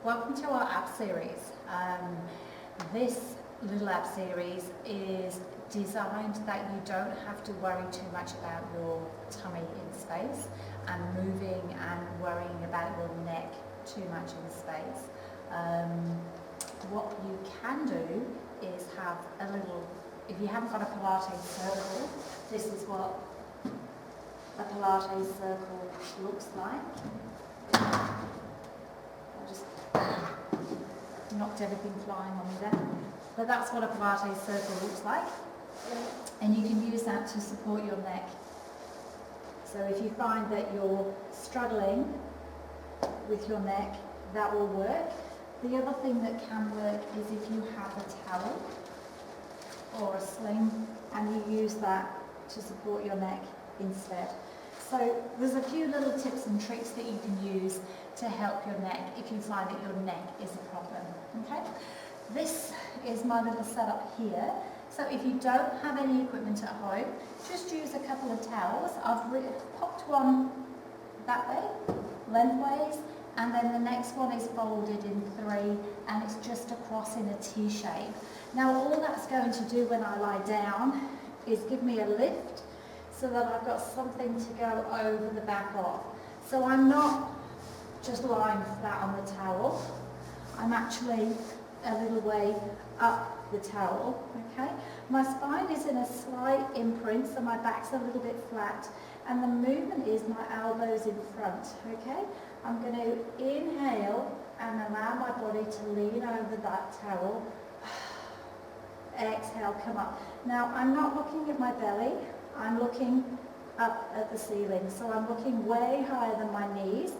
welcome to our ab series. This little ab series is designed that you don't have to worry too much about your tummy in space and moving and worrying about your neck too much in space. What you can do is have a little, if you haven't got a Pilates circle, this is what a Pilates circle looks like. I just knocked everything flying on me there. But that's what a Pilates circle looks like. And you can use that to support your neck. So if you find that you're struggling with your neck, that will work. The other thing that can work is if you have a towel or a sling and you use that to support your neck instead. So there's a few little tips and tricks that you can use to help your neck if you find that your neck is a problem. Okay? This is my little setup here. So if you don't have any equipment at home, just use a couple of towels. I've popped one that way, lengthways, and then the next one is folded in three and it's just across in a T shape. Now all that's going to do when I lie down is give me a lift so that I've got something to go over the back of. So I'm not just lying flat on the towel, I'm actually a little way up the towel, okay? My spine is in a slight imprint, so my back's a little bit flat, and the movement is my elbows in front, okay? I'm going to inhale and allow my body to lean over that towel. Exhale, come up. Now, I'm not looking at my belly, I'm looking up at the ceiling, so I'm looking way higher than my knees.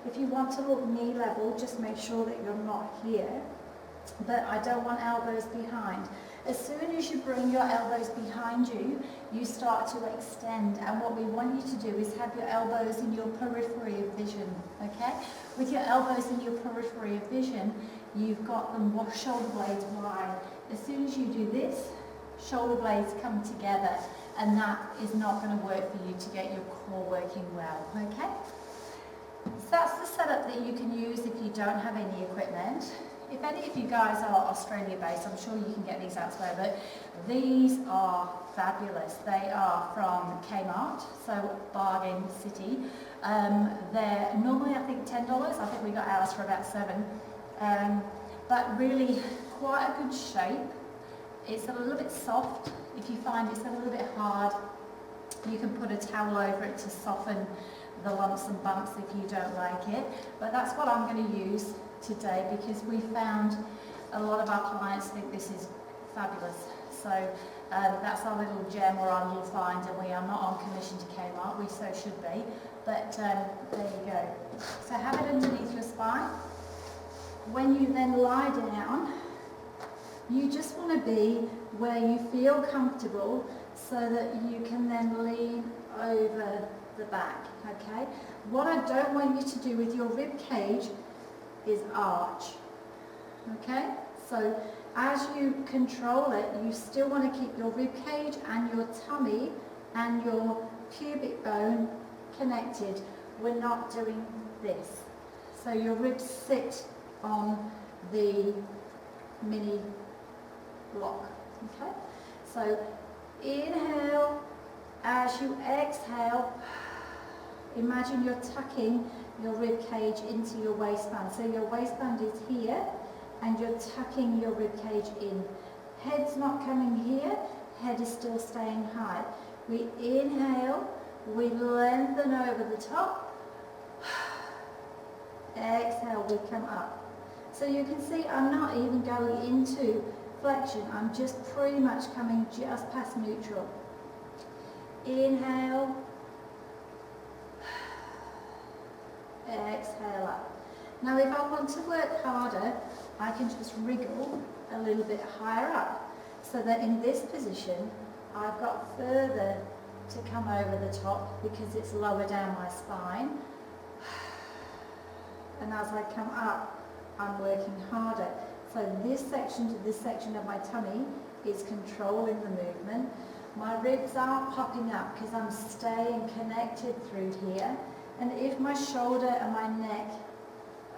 If you want to look knee level, just make sure that you're not here. But I don't want elbows behind. As soon as you bring your elbows behind you, you start to extend, and what we want you to do is have your elbows in your periphery of vision, okay? With your elbows in your periphery of vision, you've got them shoulder blades wide. As soon as you do this, shoulder blades come together, and that is not going to work for you to get your core working well, okay? So that's the setup that you can use if you don't have any equipment. If any of you guys are Australia based, I'm sure you can get these elsewhere, but these are fabulous. They are from Kmart, so Bargain City. They're normally I think $10, I think we got ours for about $7. But really quite a good shape. It's a little bit soft. If you find it's a little bit hard, you can put a towel over it to soften the lumps and bumps if you don't like it. But that's what I'm going to use today because we found a lot of our clients think this is fabulous. So that's our little gem or our little find, and we are not on commission to Kmart, we so should be. But there you go. So have it underneath your spine. When you then lie down, you just want to be where you feel comfortable so that you can then lean over the back, okay? What I don't want you to do with your rib cage is arch, okay? So as you control it, you still want to keep your rib cage and your tummy and your pubic bone connected. We're not doing this. So your ribs sit on the mini block, okay? So inhale, as you exhale, imagine you're tucking your rib cage into your waistband. So your waistband is here and you're tucking your rib cage in. Head's not coming here, head is still staying high. We inhale, we lengthen over the top. Exhale, we come up. So you can see I'm not even going into flexion, I'm just pretty much coming just past neutral. Inhale, exhale up. Now if I want to work harder, I can just wriggle a little bit higher up so that in this position I've got further to come over the top because it's lower down my spine. And as I come up, I'm working harder. So this section to this section of my tummy is controlling the movement. My ribs aren't popping up because I'm staying connected through here. And if my shoulder and my neck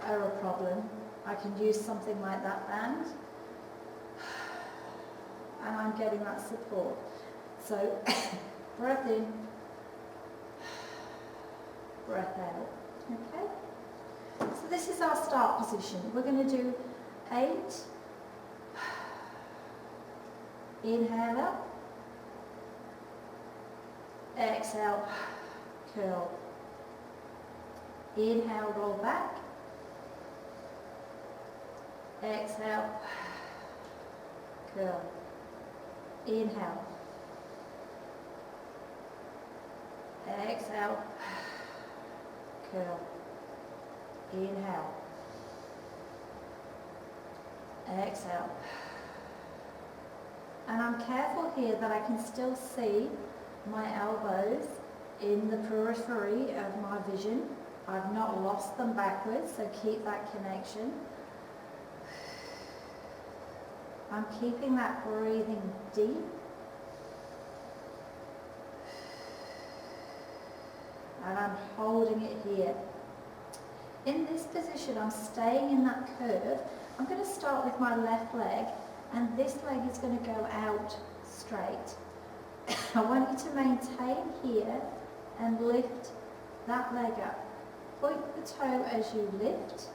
are a problem, I can use something like that band, and I'm getting that support. So breath in, breath out. Okay? So this is our start position. We're going to do 8. Inhale up. Exhale, curl. Inhale, roll back. Exhale, curl. Inhale. Exhale, curl. Inhale. Exhale. And I'm careful here that I can still see my elbows in the periphery of my vision. I've not lost them backwards, so keep that connection. I'm keeping that breathing deep. And I'm holding it here. In this position, I'm staying in that curve. I'm going to start with my left leg, and this leg is going to go out straight. I want you to maintain here and lift that leg up. Point the toe as you lift,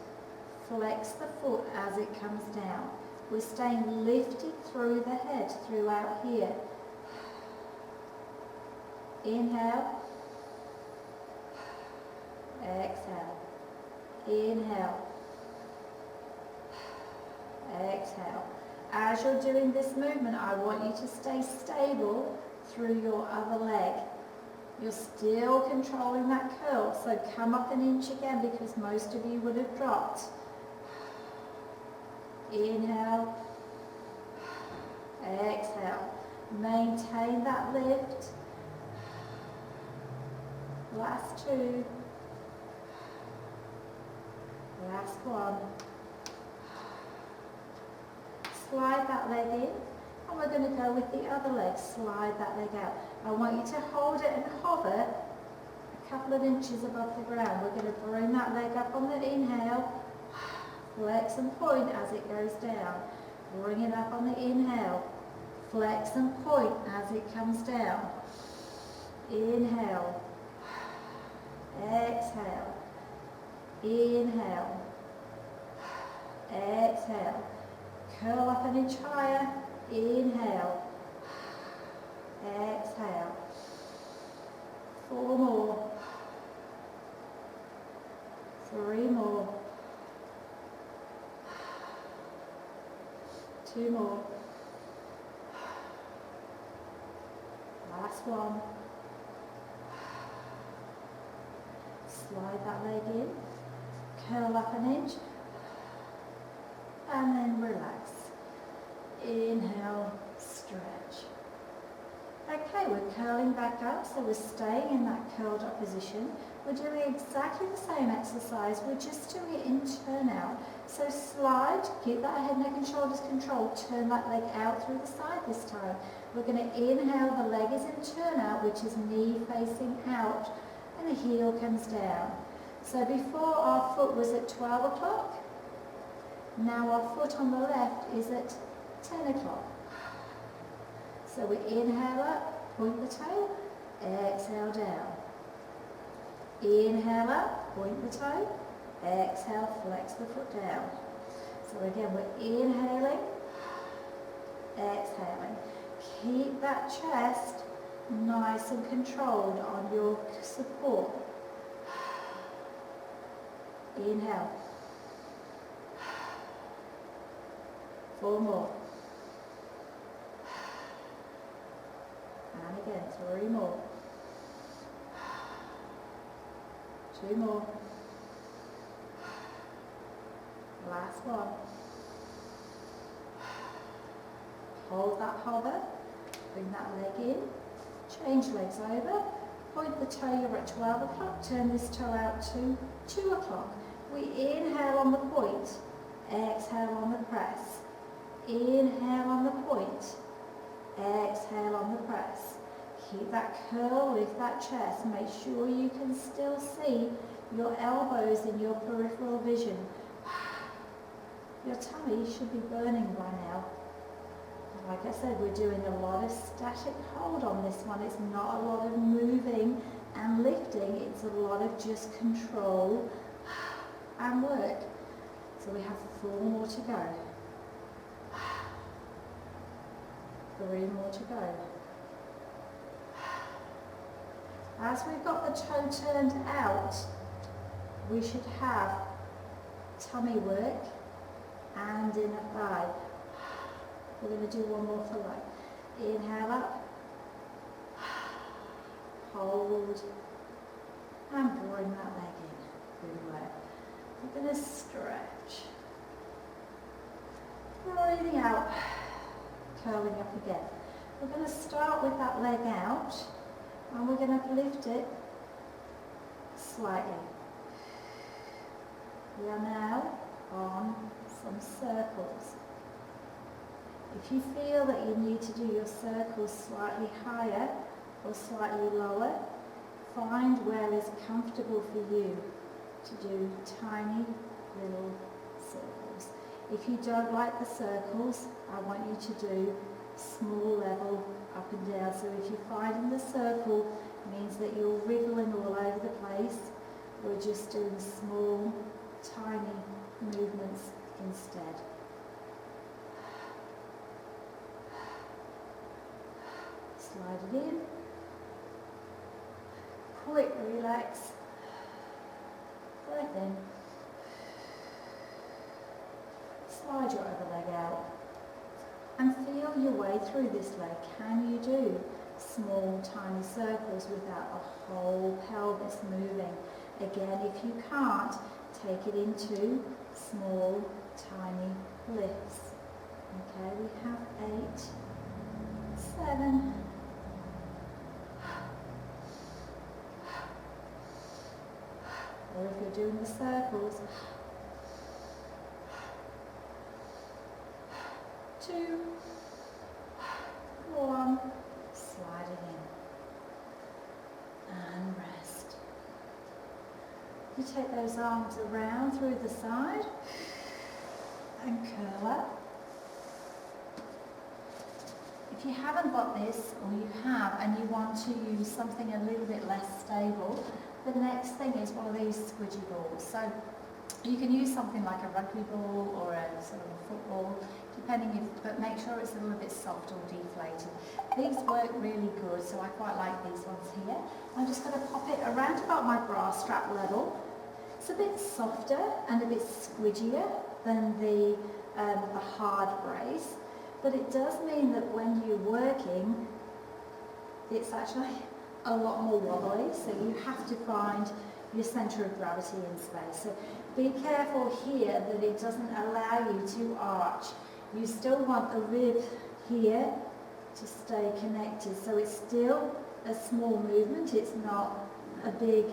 flex the foot as it comes down. We're staying lifted through the head throughout here. Inhale, exhale, inhale, exhale. As you're doing this movement, I want you to stay stable through your other leg. You're still controlling that curl, so come up an inch again because most of you would have dropped. Inhale, exhale. Maintain that lift. Last 2. Last 1. Slide that leg in, and we're going to go with the other leg. Slide that leg out. I want you to hold it and hover a couple of inches above the ground. We're going to bring that leg up on the inhale, flex and point as it goes down. Bring it up on the inhale, flex and point as it comes down. Inhale, exhale, inhale, exhale. Curl up an inch higher. Inhale, exhale. 4 more. 3 more. 2 more. Last 1. Slide that leg in. Curl up an inch. And then relax. Inhale, stretch. Okay, we're curling back up, so we're staying in that curled up position. We're doing exactly the same exercise, we're just doing it in turn out. So slide, keep that head, neck and shoulders controlled, turn that leg out through the side this time. We're going to inhale, the leg is in turn out, which is knee facing out, and the heel comes down. So before our foot was at 12 o'clock, now our foot on the left is at 10 o'clock. So we inhale up, point the toe, exhale down. Inhale up, point the toe, exhale, flex the foot down. So again, we're inhaling, exhaling. Keep that chest nice and controlled on your support. Inhale. 4 more. And again, 3 more. 2 more. Last 1. Hold that hover. Bring that leg in. Change legs over. Point the toe, you're at 12 o'clock. Turn this toe out to 2 o'clock. We inhale on the point. Exhale on the press. Inhale on the point. Exhale on the press. Keep that curl, lift that chest. Make sure you can still see your elbows in your peripheral vision. Your tummy should be burning by now. Like I said, we're doing a lot of static hold on this one. It's not a lot of moving and lifting. It's a lot of just control and work. So we have 4 more to go. 3 more to go. As we've got the toe turned out, we should have tummy work and inner thigh. We're going to do one more for light. Inhale up, hold, and bring that leg in. Good work. We're going to stretch. Breathing out, curling up again. We're going to start with that leg out, and we're going to lift it slightly. We are now on some circles. If you feel that you need to do your circles slightly higher or slightly lower, find where is comfortable for you to do tiny little circles. If you don't like the circles, I want you to do small level up and down. So if you're finding the circle means that you're wriggling all over the place, we're just doing small, tiny movements instead. Slide it in. Quick relax. Breath in. Slide your other leg out. And feel your way through this leg. Can you do small, tiny circles without the whole pelvis moving? Again, if you can't, take it into small, tiny lifts. Okay, we have 8, 7, or if you're doing the circles, 2, 1, slide it in, and rest. You take those arms around through the side, and curl up. If you haven't got this, or you have, and you want to use something a little bit less stable, the next thing is one of these squidgy balls. So you can use something like a rugby ball or a sort of a football, depending but make sure it's a little bit soft or deflated. These work really good, so I quite like these ones here. I'm just going to pop it around about my bra strap level. It's a bit softer and a bit squidgier than the hard brace, but it does mean that when you're working, it's actually a lot more wobbly, so you have to find your centre of gravity in space. So be careful here that it doesn't allow you to arch. You still want the rib here to stay connected, so it's still a small movement, it's not a big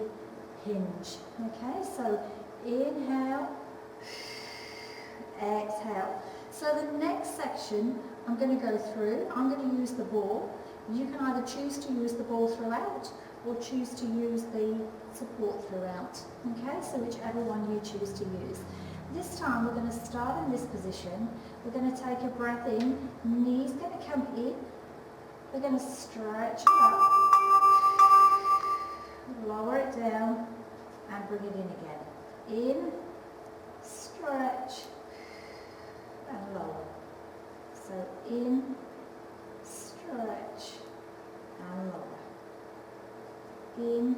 hinge. Okay, so inhale, exhale. So the next section I'm going to go through, I'm going to use the ball. You can either choose to use the ball throughout or choose to use the support throughout. Okay, so whichever one you choose to use. This time we're going to start in this position. We're going to take a breath in, knees going to come in. We're going to stretch up, lower it down and bring it in again. In, stretch and lower. So in, stretch and lower. In,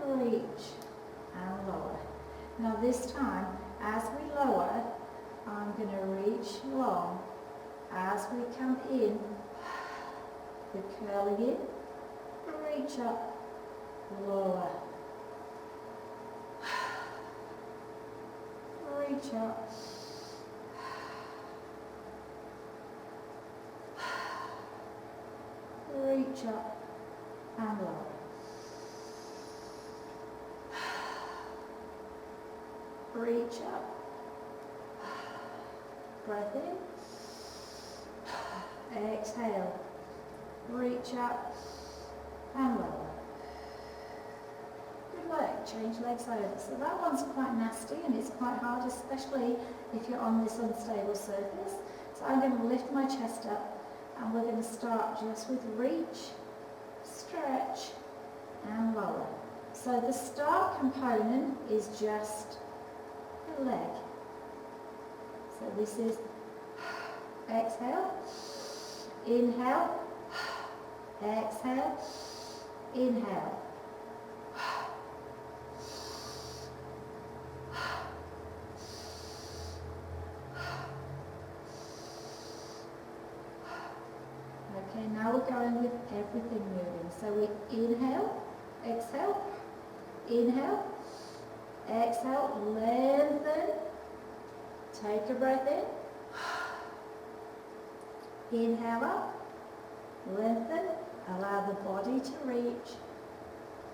reach and lower. Now this time, as we lower, I'm going to reach long. As we come in, we're curling in, reach up, lower. Reach up. Reach up and lower. Reach up. Breath in. Exhale. Reach up and lower. leg, change legs over. So that one's quite nasty and it's quite hard, especially if you're on this unstable surface. So I'm going to lift my chest up and we're going to start just with reach, stretch and lower. So the start component is just the leg. So this is exhale, inhale, exhale, inhale. Okay, now we're going with everything moving. So we inhale, exhale, inhale, exhale, lengthen, take a breath in, inhale up, lengthen, allow the body to reach,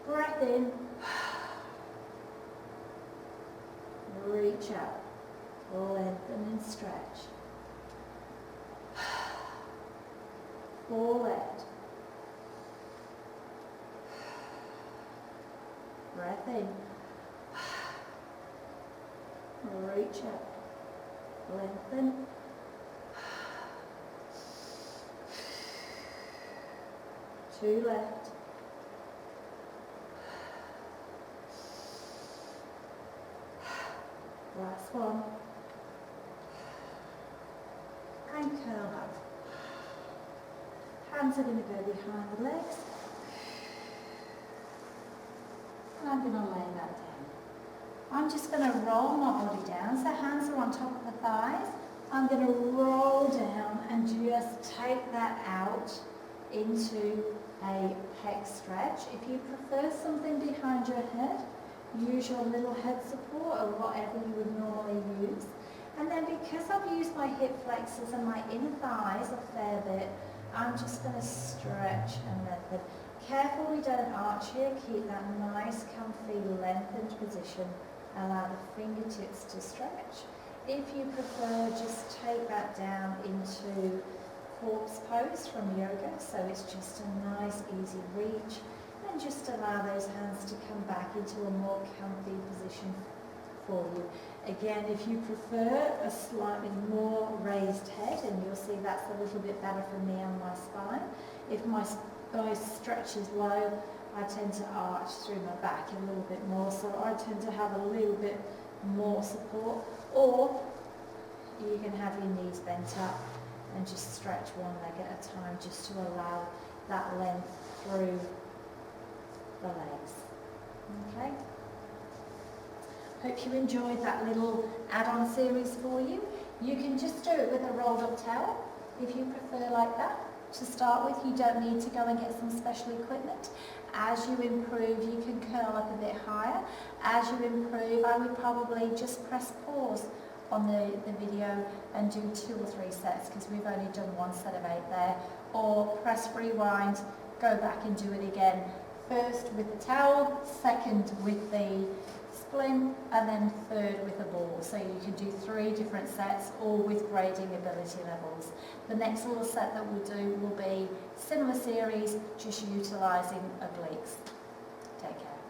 breath in, reach out, lengthen and stretch. 4 left. Breath in. Reach up. Lengthen. 2 left. Last one. And curl up. Hands are going to go behind the legs. And I'm going to lay that down. I'm just going to roll my body down. So hands are on top of the thighs. I'm going to roll down and just take that out into a pec stretch. If you prefer something behind your head, use your little head support or whatever you would normally use. And then because I've used my hip flexors and my inner thighs a fair bit, I'm just going to stretch and lengthen. Careful we don't arch here, keep that nice comfy lengthened position. Allow the fingertips to stretch. If you prefer, just take that down into corpse pose from yoga, so it's just a nice easy reach, and just allow those hands to come back into a more comfy position for you. Again, if you prefer a slightly more raised head, and you'll see that's a little bit better for me on my spine. If my spine stretches low, I tend to arch through my back a little bit more, so I tend to have a little bit more support. Or you can have your knees bent up and just stretch one leg at a time, just to allow that length through the legs. Okay? Hope you enjoyed that little add-on series for you. You can just do it with a rolled up towel if you prefer like that. To start with, you don't need to go and get some special equipment. As you improve, you can curl up a bit higher. As you improve, I would probably just press pause on the video and do 2 or 3 sets, because we've only done 1 set of 8 there. Or press rewind, go back and do it again. First with the towel, second with the splint, and then third with a ball. So you can do 3 different sets, all with grading ability levels. The next little set that we'll do will be similar series, just utilising obliques. Take care.